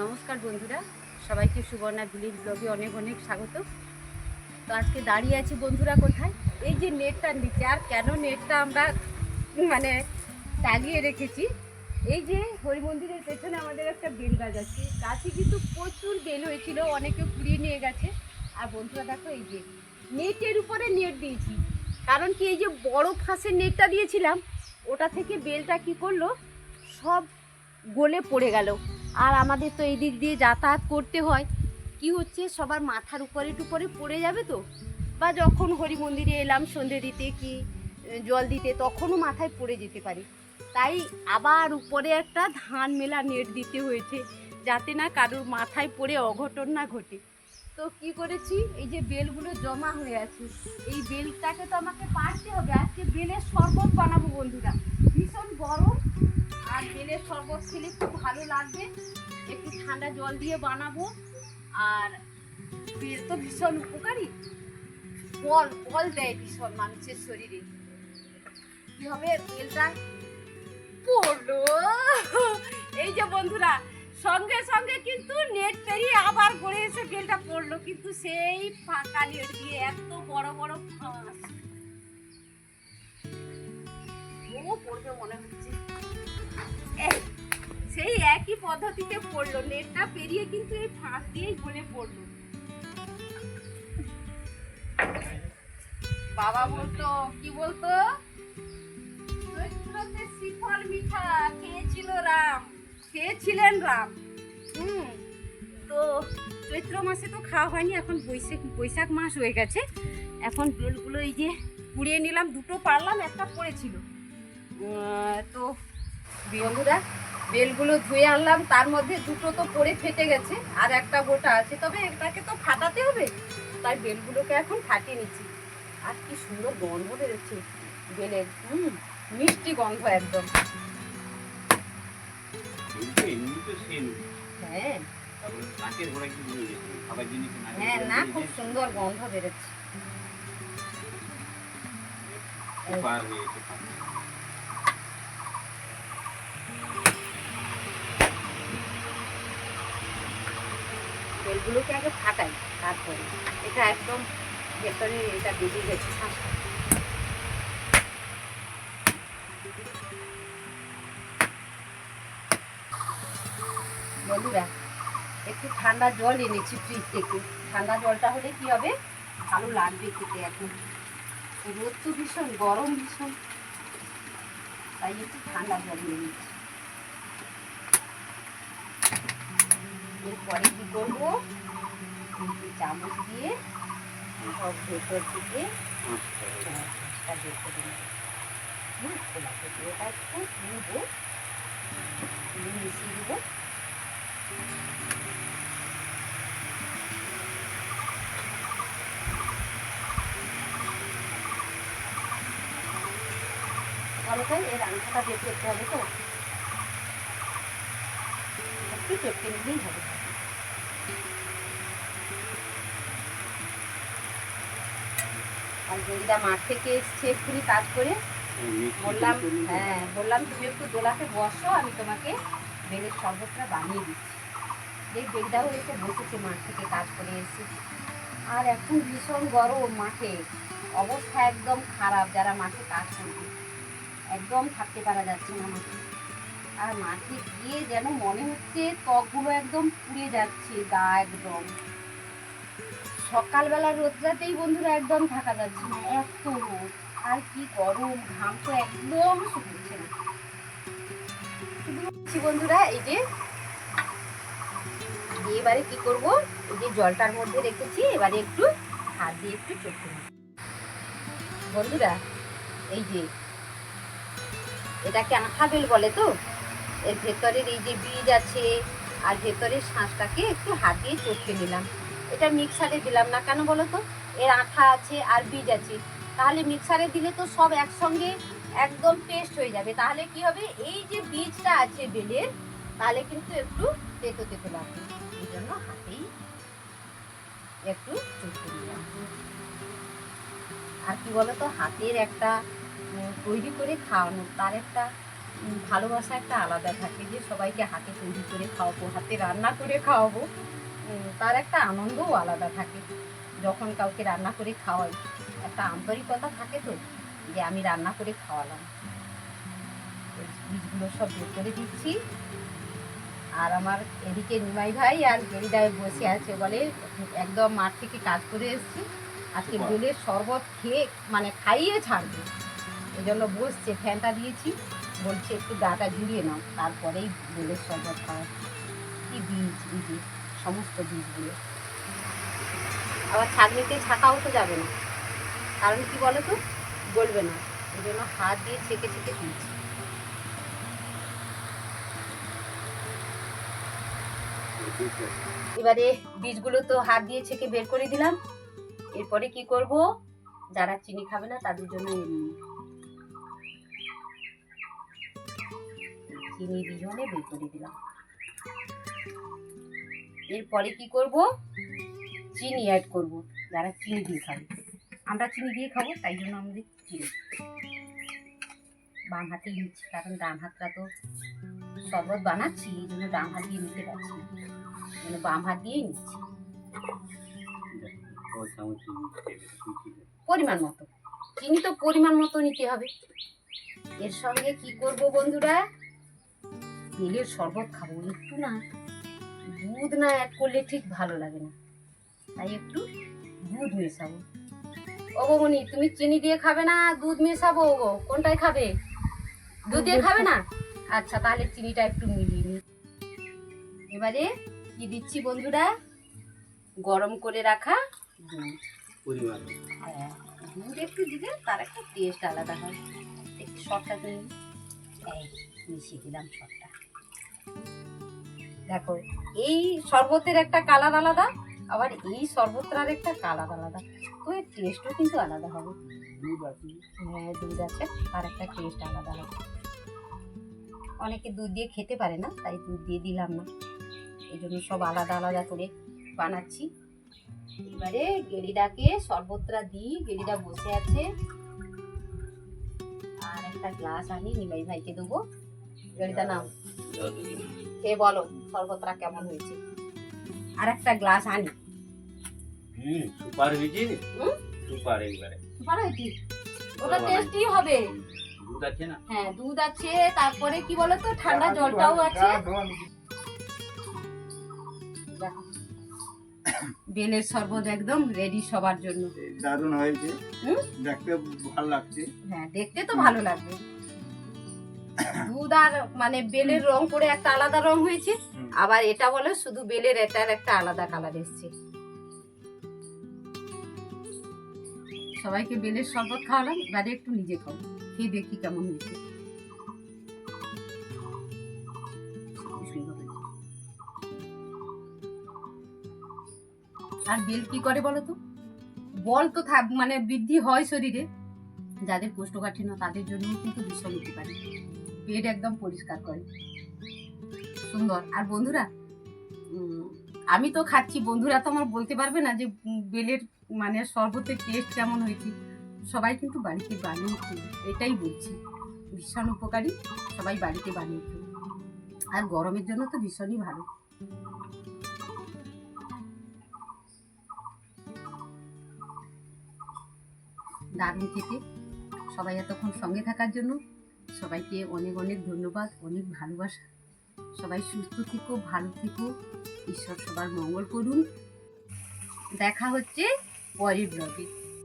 নমস্কার বন্ধুরা, সবাইকে সুবর্ণা ভিলেজ ব্লগে অনেক অনেক স্বাগত। তো আজকে দাঁড়িয়ে আছি বন্ধুরা কোথায়, এই যে নেটটা নিচে। আর কেন নেটটা আমরা মানে টাঙিয়ে রেখেছি, এই যে হরি মন্দিরের পেছনে আমাদের একটা বেল গাছ আছে, গাছে কিন্তু প্রচুর বেল হয়েছিল, অনেকে কুড়িয়ে নিয়ে গেছে। আর বন্ধুরা দেখো, এই যে নেটের উপরে নেট দিয়েছি, কারণ কি এই যে বড় ফাঁসের নেটটা দিয়েছিলাম, ওটা থেকে বেলটা কি করলো, সব গলে পড়ে গেল। আর আমাদের তো এই দিক দিয়ে যাতায়াত করতে হয়, কি হচ্ছে সবার মাথার উপরে টুপরে পড়ে যাবে তো, বা যখন হরি মন্দিরে এলাম সন্ধে দিতে কি জল দিতে, তখনও মাথায় পড়ে যেতে পারে। তাই আবার উপরে একটা ধান মেলা নেট দিতে হয়েছে, যাতে না কারোর মাথায় পড়ে অঘটন না ঘটে। তো কি করেছি, এই যে বেলগুলো জমা হয়ে আছে, এই বেলটাকে তো আমাকে পাড়তে হবে। আজকে বেলের শরবত বানাবো বন্ধুরা, ভীষণ গরম, আর বেলের শরবত খেলে খুব ভালো লাগবে। একটু ঠান্ডা জল দিয়ে বানাবো। আর বেল তো ভীষণ উপকারী, বল বল দেয় ভীষণ মানুষের শরীরে। কি হবে, বেলটা পড়লো, এই যে বন্ধুরা, সঙ্গে সঙ্গে কিন্তু নেট পেরিয়ে আবার ঘুরে এসে বেলটা পড়লো, কিন্তু সেই ফাঁকা নেট দিয়ে এত বড় বড় ফাঁস। ও পড়বে মনে হচ্ছে, সেই একই পদ্ধতিতে পড়লো, নেটটা পেরিয়ে কিন্তু এই ফাঁস দিয়েই গলে পড়লো। বাবা বলতো, কি বলতো, চৈত্রতে শ্রীফল মিঠা খেয়েছিল রাম, খেয়েছিলেন রাম। তো চৈত্র মাসে তো খাওয়া হয়নি, এখন বৈশাখ মাস হয়ে গেছে। এখন বেলগুলো এই যে কুড়িয়ে নিলাম, দুটো পারলাম, একটা পড়েছিল। তো বন্ধুরা, বেলগুলো ধুয়ে আনলাম, তার মধ্যে দুটো তো পড়ে ফেটে গেছে, আর একটা গোটা আছে, তবে এটাকে তো ফাটাতে হবে, তাই বেলগুলোকে এখন ফাটিয়ে নিচ্ছি। আর কি সুন্দর গন্ধ বেরোচ্ছে বেলের, মিষ্টি গন্ধ একদম। হ্যাঁ হ্যাঁ, না খুব সুন্দর গন্ধ বেরোচ্ছে। বেলগুলোকে আগে ফাটাই, তারপরে এটা একদম ভেতরে এটা বেরিয়ে গেছে শাঁসটা। বন্ধুরা, একটু ঠান্ডা জল এনেছি ফ্রিজ থেকে, ঠান্ডা জলটা হলে কি হবে, ভালো লাগবে খেতে। এখন রোদ তো ভীষণ, গরম ভীষণ, তাই একটু ঠান্ডা জল নিয়ে নিচ্ছি। এরপরে কি করবো, চামচ দিয়ে সব ভেতর থেকে মিশিয়ে দেবো। ভালো করে এর আংশটা বের করতে হবে, তো একটু চটকে নিলেই হবে। আর জয়িদা মাঠ থেকে এসছে এক্ষুনি কাজ করে, বললাম বললাম তুমি একটু দোলাতে বসো, আমি তোমাকে বেলের শরবতটা বানিয়ে দিচ্ছি। দেখ জয়িদাও এসে বসেছে মাঠ থেকে কাজ করে এসে। আর এখন ভীষণ গরম, মাঠে অবস্থা একদম খারাপ, যারা মাঠে কাজ করবে একদম থাকতে পারা যাচ্ছে না মাঠে। আর মাঠে গিয়ে যেন মনে হচ্ছে ত্বকগুলো একদম পুড়ে যাচ্ছে, গা একদম। সকালবেলা রোদটাতেই বন্ধুরা একদম থাকা যাচ্ছে না, এত রোদ, আর কি গরম, ঘাম তো একদম শুকছে না। শুধু বন্ধুরা, এই যে এবারে কি করব, এই যে জলটার মধ্যে রেখেছি, এবারে একটু হাত দিয়ে একটু চটকে নেব বন্ধুরা। এই যে এটাকে আঠা বেল বলে, তো এর ভেতরের এই যে বীজ আছে আর ভেতরের শাঁসটাকে একটু হাত দিয়ে চটকে নিলাম। এটা মিক্সারে দিলাম না, কেন বলো তো, এর আঠা আছে আর বীজ আছে, তাহলে মিক্সারে দিলে তো সব একসঙ্গে একদম পেস্ট হয়ে যাবে। তাহলে কি হবে, এই যে বীজটা আছে বেলের, তাহলে কিন্তু একটু তেতো তেতো লাগবে, এই জন্য হাতেই একটু চটকে নিলাম। আর কি বলো তো, হাতের একটা তৈরি করে খাওয়ানো, তার একটা ভালোবাসা একটা আলাদা থাকে, যে সবাইকে হাতে তৈরি করে খাওয়াবো, হাতে রান্না করে খাওয়াবো, তার একটা আনন্দও আলাদা থাকে। যখন কাউকে রান্না করে খাওয়াই একটা আন্তরিকতা থাকে, তো যে আমি রান্না করে খাওয়ালাম। বীজগুলো সব বের করে দিচ্ছি। আর আমার এদিকে নিমাই ভাই আর গেরিদায় বসে আছে, বলে একদম মাঠ থেকে কাজ করে এসছি, আজকে বেলের শরবত খেয়ে মানে খাইয়ে ছাড়বে, এই জন্য বসছে। ফ্যানটা দিয়েছি, বলছে একটু গাটা জুড়িয়ে নাও, তারপরেই বেলের শরবত খাওয়া। কি বীজ, বীজে সমস্ত বীজগুলো। আবার ছাঁকনিতে ছাঁকাও তো যাবে না, কারণ কি বলো তো, গলবে না, এই জন্য হাত দিয়ে ছেঁকে ছেঁকে দিয়েছি। এবারে বীজগুলো তো হাত দিয়ে ছেঁকে বের করে দিলাম। এরপরে কি করব, যারা চিনি খাবে না তাদের জন্য চিনি বিহনে বের করে দিলাম। এরপরে কি করব, চিনি অ্যাড করব, যারা চিনি দিয়ে খাবে। আমরা চিনি দিয়ে খাবো, তাই জন্য আমাদের চিনি বাম হাতে নিচ্ছি, কারণ ডান হাতটা তো শরবত বানাচ্ছি, এই জন্য ডান হাত দিয়ে নিতে পারছি না, মানে বাম হাত দিয়েই নিচ্ছি। পরিমাণ মতো চিনি তো পরিমাণ মতো নিতে হবে। এর সঙ্গে কি করব বন্ধুরা, বেলের শরবত খাবো, একটু না দুধ না অ্যাড করলে ঠিক ভালো লাগে না, তাই একটু দুধ মেশাবো। ও বৌমনি, তুমি চিনি দিয়ে খাবে না দুধ মেশাবো? গো কোনটাই খাবে? দুধ দিয়ে খাবে না? আচ্ছা, তাহলে চিনিটা একটু মিলিয়ে নিই। এবারে কি দিচ্ছি বন্ধুরা, গরম করে রাখা দুধ। দুধ একটু দিলে তার একটা টেস্ট আলাদা হয়। একটু শর্টটা নিয়ে মিশিয়ে দিলাম শর্টটা। দেখো, এই শরবতের একটা কালার আলাদা, আবার এই শরবতটার একটা কালার আলাদা, তো এর টেস্টও কিন্তু আলাদা হবে। হ্যাঁ, দুধ আছে, তার একটা টেস্ট আলাদা হবে। অনেকে দুধ দিয়ে খেতে পারে না, তাই দুধ দিয়ে দিলাম না, এই জন্য সব আলাদা আলাদা করে বানাচ্ছি। এবারে গেরিদাকে শরবতটা দিই, গেরিদা বসে আছে। আর একটা গ্লাস আনি, নিমাই ভাইকে দেবো। গেরিদা নাও, খেয়ে বলো শরবতটা কেমন হয়েছে। আর একটা গ্লাস আনি। সুপার হয়েছে, সুপার একবারে সুপার হয়েছে, ওটা টেস্টি হবে। দুধ আছে না? হ্যাঁ, দুধ আছে, তারপরে কি বলতো ঠান্ডা জলটাও আছে। বেলের শরবত একদম রেডি সবার জন্য। দারুণ হয়েছে, দেখতে ভালো লাগছে। হ্যাঁ, দেখতে তো ভালো লাগবে। দুধ আর মানে বেলের রং করে একটা আলাদা রং হয়েছে, আবার এটা বলে শুধু বেলের এটার একটা আলাদা কালার এসছে। সবাইকে বেলের শরবত খাওয়ালাম, এবারে একটু নিজে খাবো, খেয়ে দেখি কেমন হয়েছে। আর বেল কি করে বলো তো, বল তো মানে বৃদ্ধি হয় শরীরে, যাদের কোষ্ঠকাঠিন্য তাদের জন্য কিন্তু ভীষণ উপকারী। পেট একদম পরিষ্কার করে, সুন্দর। আর বন্ধুরা, আমি তো খাচ্ছি, বন্ধুরা তো আমার বলতে পারবে না যে বেলের মানে শরবতের টেস্ট কেমন হয়েছে। সবাই কিন্তু বাড়িতে বানিয়ে খেয়ে, এটাই বলছি, ভীষণ উপকারী, সবাই বাড়িতে বানিয়ে খেয়ে। আর গরমের জন্য তো ভীষণই ভালো। দারুণ খেতে। সবাই এতক্ষণ সঙ্গে থাকার জন্য সবাইকে অনেক অনেক ধন্যবাদ, অনেক ভালোবাসা। সবাই সুস্থ থেকো, ভালো থেকো, ঈশ্বর সবার মঙ্গল করুন। দেখা হচ্ছে পরের ব্লগে।